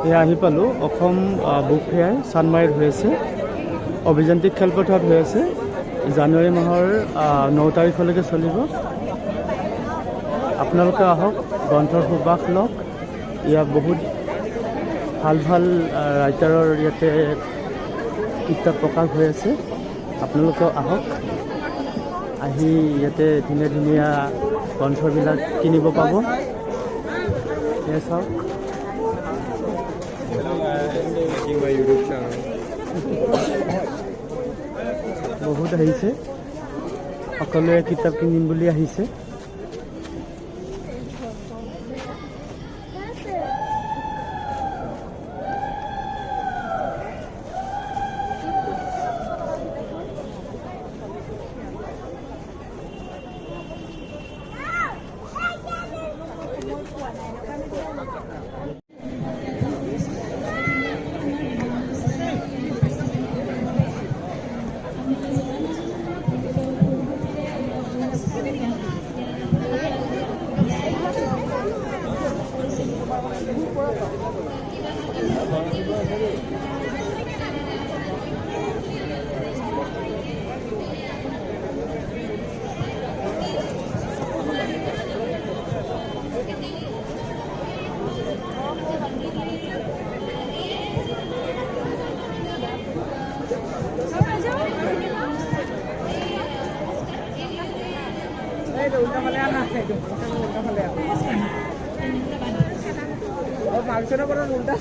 এয়া আহি পালোঁ অসম বুক ফেয়াৰ চানমাৰীত হৈ আছে। অভিযান্ত্ৰিক খেলপথাৰত হৈ আছে। জানুৱাৰী মাহৰ 9 তাৰিখলৈকে চলিব। আপোনালোকে আহক, গ্ৰন্থৰ সুবাস লওক। ইয়াত বহুত ভাল ভাল ৰাইটাৰৰ ইয়াতে কিতাপ প্ৰকাশ হৈ আছে। আপোনালোকে আহক, আহি ইয়াতে ধুনীয়া ধুনীয়া গ্ৰন্থবিলাক কিনিব পাব। এয়া চাওক, বহুত আহিছে, সকলোৱে কিতাপ কিনিম বুলি আহিছে। উল্টা ফালে আনা উল্টা ফালে মাংসটা করে উল্টা